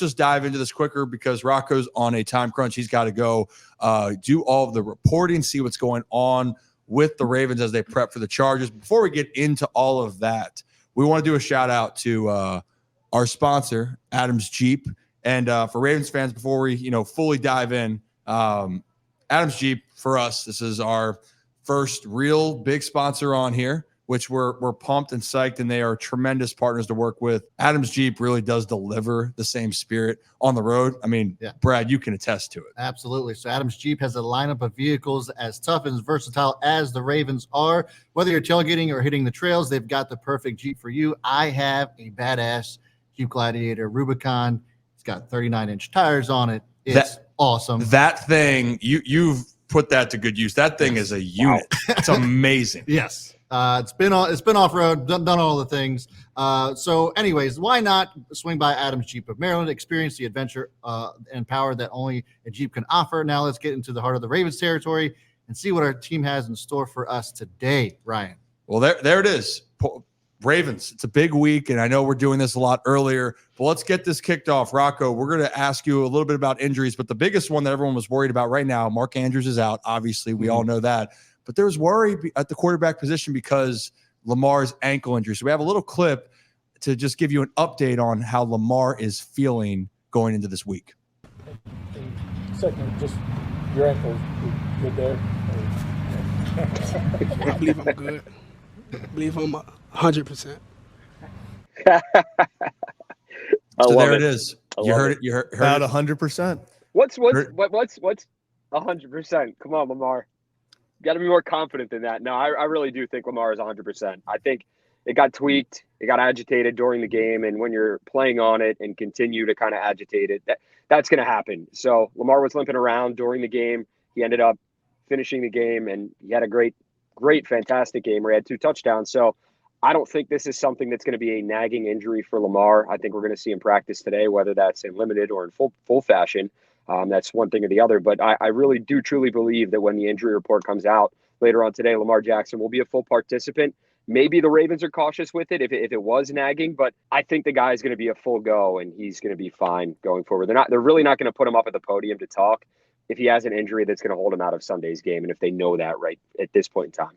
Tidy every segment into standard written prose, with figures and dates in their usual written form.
just dive into this quicker because Rocco's on a time crunch. He's got to go do all of the reporting, see what's going on with the Ravens as they prep for the Chargers. Before we get into all of that, we want to do a shout out to our sponsor, Adams Jeep. And for Ravens fans, before we fully dive in, Adams Jeep, for us, this is our first real big sponsor on here, which we're pumped and psyched, and they are tremendous partners to work with. Adams Jeep really does deliver the same spirit on the road. I mean, yeah. Brad, you can attest to it. Absolutely. So Adams Jeep has a lineup of vehicles as tough and as versatile as the Ravens are. Whether you're tailgating or hitting the trails, they've got the perfect Jeep for you. I have a badass Jeep Gladiator Rubicon. It's got 39-inch tires on it. It's awesome. That thing, you've put that to good use. That thing is a unit. Wow. It's amazing. Yes. It's been off-road, done all the things. So anyways, why not swing by Adams Jeep of Maryland, experience the adventure and power that only a Jeep can offer. Now let's get into the heart of the Ravens territory and see what our team has in store for us today, Ryan. Well, there it is. Ravens, it's a big week, and I know we're doing this a lot earlier, but let's get this kicked off. Rocco, we're going to ask you a little bit about injuries, but the biggest one that everyone was worried about right now, Mark Andrews is out. Obviously, we all know that. But there was worry at the quarterback position because Lamar's ankle injury. So we have a little clip to just give you an update on how Lamar is feeling going into this week. Second, just your ankle, good there? I believe I'm good. I believe I'm 100%. So there it is. You heard it. You heard about 100%. What's 100%? Come on, Lamar. Got to be more confident than that. No, I really do think Lamar is 100%. I think it got tweaked. It got agitated during the game. And when you're playing on it and continue to kind of agitate it, that's going to happen. So Lamar was limping around during the game. He ended up finishing the game, and he had a great, fantastic game where he had 2 touchdowns. So I don't think this is something that's going to be a nagging injury for Lamar. I think we're going to see him practice today, whether that's in limited or in full fashion. That's one thing or the other. But I really do truly believe that when the injury report comes out later on today, Lamar Jackson will be a full participant. Maybe the Ravens are cautious with it if it was nagging, but I think the guy is going to be a full go and he's going to be fine going forward. They're really not going to put him up at the podium to talk if he has an injury that's going to hold him out of Sunday's game, and if they know that right at this point in time.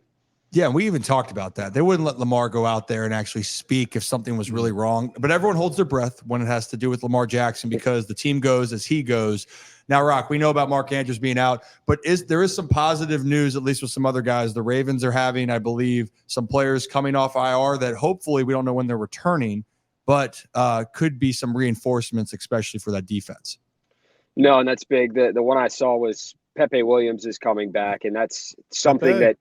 Yeah, and we even talked about that. They wouldn't let Lamar go out there and actually speak if something was really wrong. But everyone holds their breath when it has to do with Lamar Jackson because the team goes as he goes. Now, Rock, we know about Mark Andrews being out, but there is some positive news, at least with some other guys. The Ravens are having, I believe, some players coming off IR that hopefully we don't know when they're returning, but could be some reinforcements, especially for that defense. No, and that's big. The one I saw was Pepe Williams is coming back, and that's something that,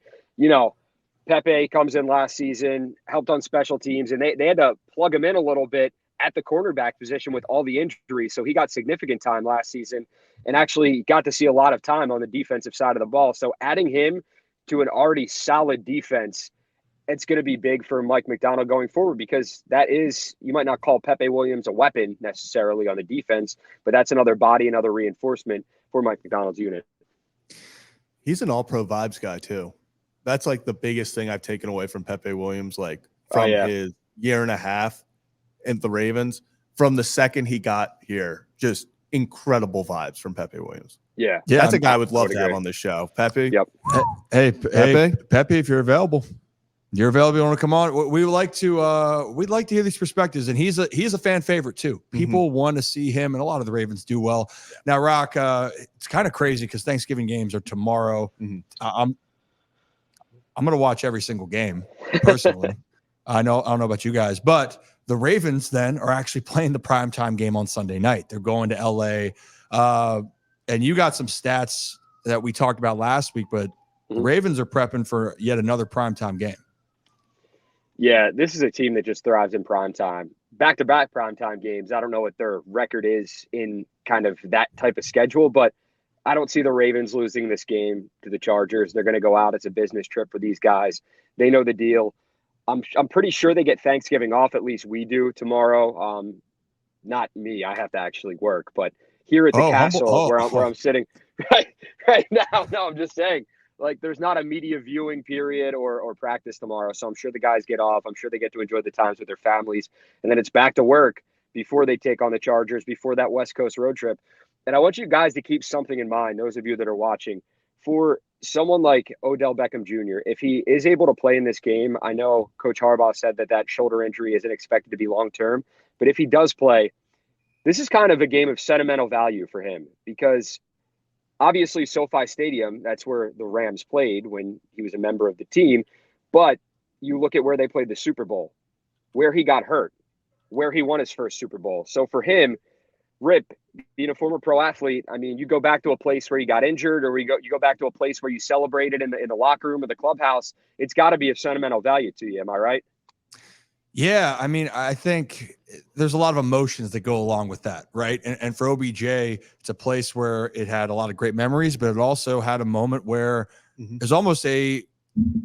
Pepe comes in last season, helped on special teams, and they had to plug him in a little bit at the cornerback position with all the injuries. So he got significant time last season and actually got to see a lot of time on the defensive side of the ball. So adding him to an already solid defense, it's going to be big for Mike Macdonald going forward because that is, you might not call Pepe Williams a weapon necessarily on the defense, but that's another body, another reinforcement for Mike Macdonald's unit. He's an all-pro vibes guy too. That's like the biggest thing I've taken away from Pepe Williams, his year and a half in the Ravens. From the second he got here, just incredible vibes from Pepe Williams. Yeah. That's a guy I would love to have on this show. Pepe. Yep. Hey, Pepe, if you're available. You want to come on? We would like to. We'd like to hear these perspectives, and he's a fan favorite too. People want to see him, and a lot of the Ravens do well. Yeah. Now, Rock, it's kind of crazy because Thanksgiving games are tomorrow. I'm going to watch every single game personally. I don't know about you guys, but the Ravens then are actually playing the primetime game on Sunday night. They're going to LA, and you got some stats that we talked about last week, but the Ravens are prepping for yet another primetime game. Yeah, this is a team that just thrives in primetime. Back-to-back primetime games. I don't know what their record is in kind of that type of schedule, but I don't see the Ravens losing this game to the Chargers. They're going to go out. It's a business trip for these guys. They know the deal. I'm pretty sure they get Thanksgiving off. At least we do tomorrow. Not me. I have to actually work. But here at the castle where I'm sitting right now, no, I'm just saying, there's not a media viewing period or practice tomorrow. So I'm sure the guys get off. I'm sure they get to enjoy the times with their families. And then it's back to work. before they take on the Chargers, before that West Coast road trip. And I want you guys to keep something in mind, those of you that are watching, for someone like Odell Beckham Jr., if he is able to play in this game. I know Coach Harbaugh said that shoulder injury isn't expected to be long-term, but if he does play, this is kind of a game of sentimental value for him, because obviously SoFi Stadium, that's where the Rams played when he was a member of the team. But you look at where they played the Super Bowl, where he got hurt, where he won his first Super Bowl. So for him, Rip, being a former pro athlete, I mean, you go back to a place where you got injured, or you go back to a place where you celebrated in the locker room or the clubhouse. It's got to be of sentimental value to you. Am I right? Yeah, I mean, I think there's a lot of emotions that go along with that, right? And for OBJ, it's a place where it had a lot of great memories, but it also had a moment where there's almost a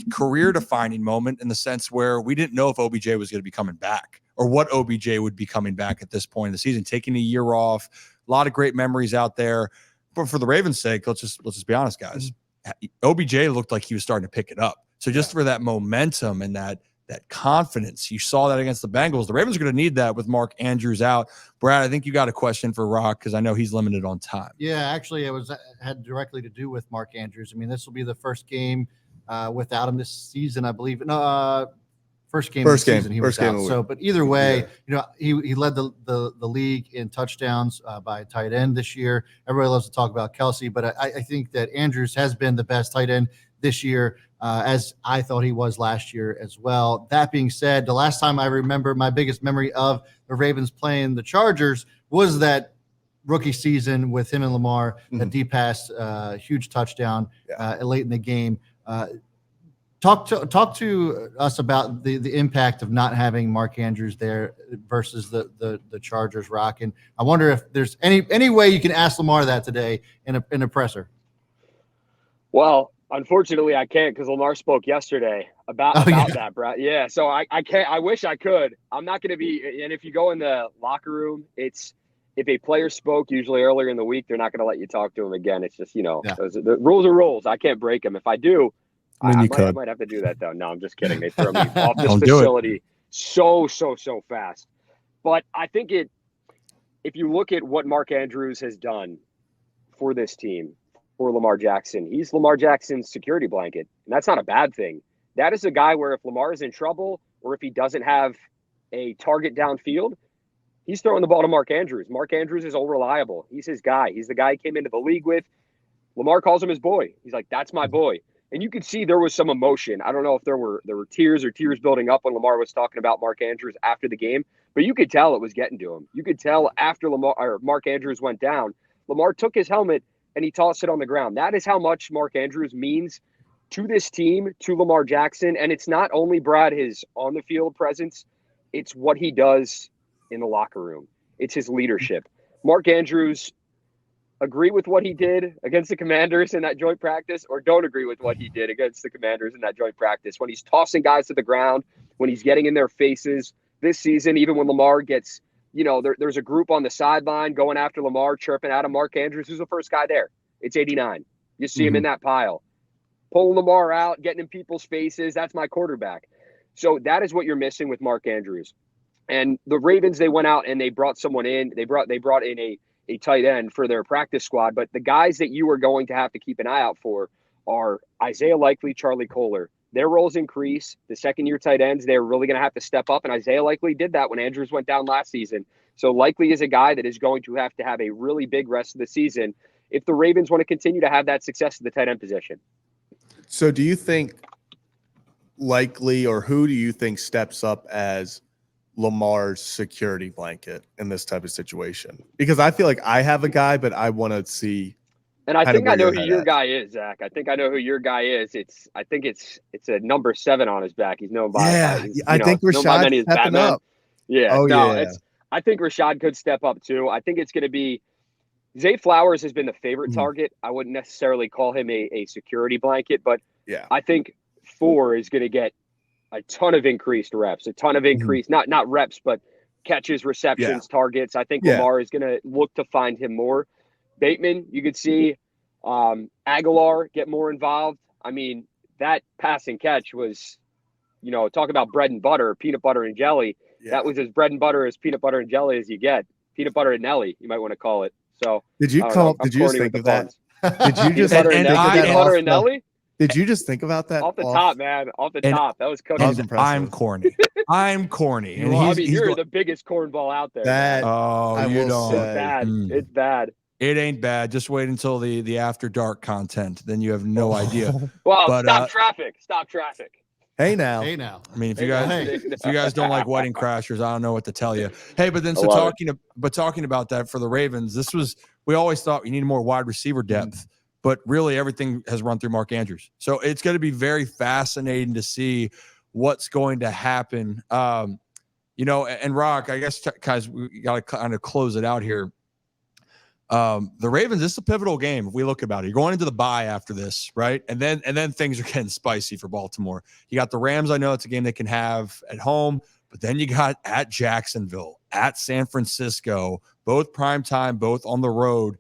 career-defining moment, in the sense where we didn't know if OBJ was going to be coming back, or what OBJ would be coming back at this point in the season, taking a year off. A lot of great memories out there. But for the Ravens' sake, let's just be honest, guys. OBJ looked like he was starting to pick it up. So just for that momentum and that confidence, you saw that against the Bengals. The Ravens are going to need that with Mark Andrews out. Brad, I think you got a question for Rock, because I know he's limited on time. Yeah, actually, it had directly to do with Mark Andrews. I mean, this will be the first game without him this season, I believe. No, first game of the season he was out. So, but either way, he led the league in touchdowns by tight end this year. Everybody loves to talk about Kelsey, but I think that Andrews has been the best tight end this year, as I thought he was last year as well. That being said, the last time I remember, my biggest memory of the Ravens playing the Chargers was that rookie season with him and Lamar, that deep pass, huge touchdown late in the game. Talk to us about the impact of not having Mark Andrews there versus the Chargers, Rock. And I wonder if there's any way you can ask Lamar that today in a presser. Well, unfortunately, I can't, because Lamar spoke yesterday about that, Brad. Yeah, so I can't. I wish I could. I'm not going to be. And if you go in the locker room, it's, if a player spoke usually earlier in the week, they're not going to let you talk to him again. It's just, the rules are rules. I can't break them. If I do, I might have to do that, though. No, I'm just kidding. They throw me off this facility so fast. But I think if you look at what Mark Andrews has done for this team, for Lamar Jackson, he's Lamar Jackson's security blanket. And that's not a bad thing. That is a guy where if Lamar is in trouble, or if he doesn't have a target downfield, he's throwing the ball to Mark Andrews. Mark Andrews is all reliable. He's his guy. He's the guy he came into the league with. Lamar calls him his boy. He's like, that's my boy. And you could see there was some emotion. I don't know if there were tears building up when Lamar was talking about Mark Andrews after the game, but you could tell it was getting to him. You could tell after Mark Andrews went down, Lamar took his helmet and he tossed it on the ground. That is how much Mark Andrews means to this team, to Lamar Jackson. And it's not only, Brad, his on-the-field presence, it's what he does in the locker room. It's his leadership. Mark Andrews, agree with what he did against the Commanders in that joint practice, or don't agree with what he did against the Commanders in that joint practice. When he's tossing guys to the ground, when he's getting in their faces this season, even when Lamar gets, there's a group on the sideline going after Lamar, chirping at him. Mark Andrews, who's the first guy there? It's 89. You see him in that pile. Pulling Lamar out, getting in people's faces. That's my quarterback. So that is what you're missing with Mark Andrews. And the Ravens, they went out and they brought someone in. They brought in a tight end for their practice squad. But the guys that you are going to have to keep an eye out for are Isaiah Likely, Charlie Kohler. Their roles increase. The second-year tight ends, they're really going to have to step up. And Isaiah Likely did that when Andrews went down last season. So Likely is a guy that is going to have a really big rest of the season if the Ravens want to continue to have that success at the tight end position. So do you think Likely, or who do you think steps up as Lamar's security blanket in this type of situation? Because I feel like I have a guy, but I want to see. And I think I know who your guy is, Zach. I think I know who your guy is. I think it's a number 7 on his back. He's known by. I think Rashad's stepping up. Yeah. I think Rashad could step up too. I think it's going to be. Zay Flowers has been the favorite target. I wouldn't necessarily call him a security blanket, but I think 4 is going to get a ton of increased reps, not reps, but catches, receptions, targets. I think Lamar is going to look to find him more. Bateman, you could see Aguilar get more involved. I mean, that pass and catch was, talk about bread and butter, peanut butter and jelly. That was as bread and butter, as peanut butter and jelly as you get. Peanut butter and Nelly, you might want to call it. So did you come up? Did you just think of that? Did you just peanut think of butter that? and Nelly? Did you just think about that? Off the top, man. Off the top. That was cooking. That was impressive. I'm corny. I'm corny. And I mean, you're the biggest cornball out there. That you don't. It's bad. It's bad. It ain't bad. Just wait until the after dark content. Then you have no idea. Well, but, stop traffic. Stop traffic. Hey now. Hey now. I mean, if you guys don't like Wedding Crashers, I don't know what to tell you. Hey, but then talking about that for the Ravens, we always thought we needed more wide receiver depth. But really, everything has run through Mark Andrews. So it's going to be very fascinating to see what's going to happen. And Rock, I guess, guys, we got to kind of close it out here. The Ravens, this is a pivotal game if we look about it. You're going into the bye after this, right? And then things are getting spicy for Baltimore. You got the Rams. I know it's a game they can have at home, but then you got at Jacksonville, at San Francisco, both prime time, both on the road.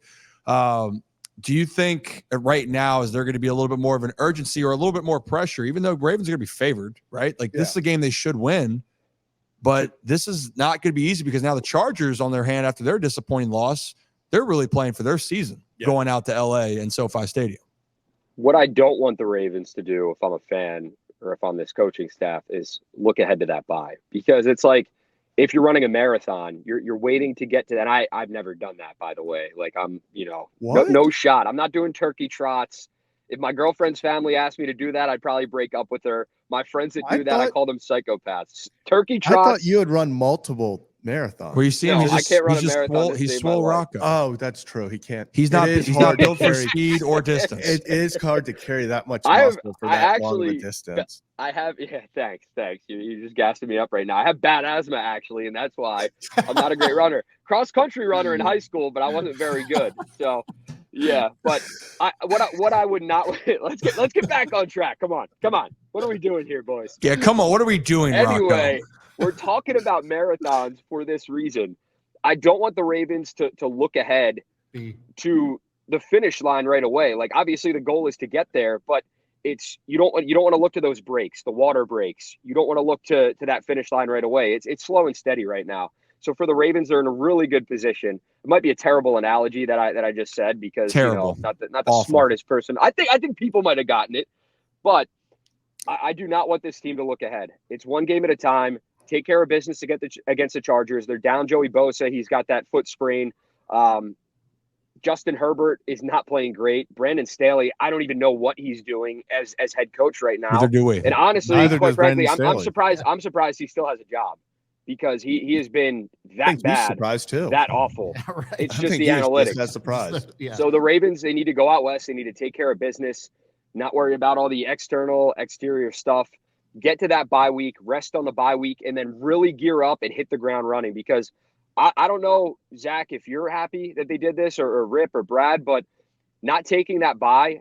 Do you think right now is there going to be a little bit more of an urgency or a little bit more pressure, even though Ravens are going to be favored, right? Like this is a game they should win, but this is not going to be easy because now the Chargers on their hand after their disappointing loss, they're really playing for their season going out to LA and SoFi Stadium. What I don't want the Ravens to do if I'm a fan or if I'm this coaching staff is look ahead to that bye, because it's like, if you're running a marathon, you're waiting to get to that. And I've never done that, by the way. Like no shot. I'm not doing turkey trots. If my girlfriend's family asked me to do that, I'd probably break up with her. My friends that do that, I call them psychopaths. Turkey trots. I thought you had run multiple marathons. Well, you see him. I can't run a marathon. He's swole Rocco. Oh, that's true. He can't. He's not built for speed or distance. It is hard to carry that much muscle for that long of a distance. I have, thanks. You're just gassing me up right now. I have bad asthma, actually, and that's why I'm not a great runner. Cross-country runner in high school, but I wasn't very good. So, yeah. But what I would not – let's get back on track. Come on. What are we doing here, boys? Yeah, come on. What are we doing, Anyway, Rocco? We're talking about marathons for this reason. I don't want the Ravens to look ahead to the finish line right away. Like, obviously, the goal is to get there, but – you don't want to look to those breaks, the water breaks. You don't want to look to that finish line right away. It's slow and steady right now. So for the Ravens, they're in a really good position. It might be a terrible analogy that I just said because not the smartest person. I think people might have gotten it, but I do not want this team to look ahead. It's one game at a time. Take care of business against the Chargers. They're down Joey Bosa. He's got that foot sprain. Justin Herbert is not playing great. Brandon Staley, I don't even know what he's doing as head coach right now. Neither do we. And honestly, quite frankly, I'm surprised. I'm surprised he still has a job because he has been that bad, surprised too. That awful. Yeah, right. It's just the analytics. That's surprised. Yeah. So the Ravens, they need to go out west. They need to take care of business, not worry about all the exterior stuff. Get to that bye week, rest on the bye week, and then really gear up and hit the ground running because I don't know, Zach, if you're happy that they did this or Rip or Brad, but not taking that bye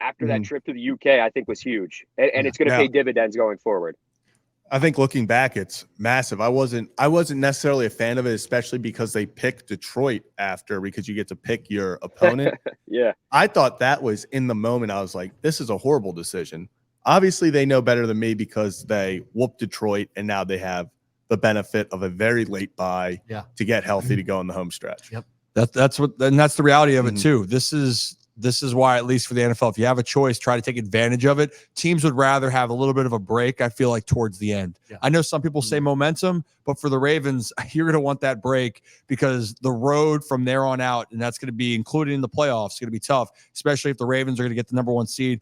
after that trip to the UK, I think was huge. And it's going to pay dividends going forward. I think looking back, it's massive. I wasn't necessarily a fan of it, especially because they picked Detroit after because you get to pick your opponent. Yeah. I thought that was in the moment. I was like, this is a horrible decision. Obviously, they know better than me because they whooped Detroit and now they have the benefit of a very late bye to get healthy to go in the home stretch. Yep. That's the reality of it too. This is why, at least for the NFL, if you have a choice, try to take advantage of it. Teams would rather have a little bit of a break, I feel like, towards the end. Yeah. I know some people say momentum, but for the Ravens, you're going to want that break because the road from there on out, and that's going to be included in the playoffs, going to be tough, especially if the Ravens are going to get the number 1 seed.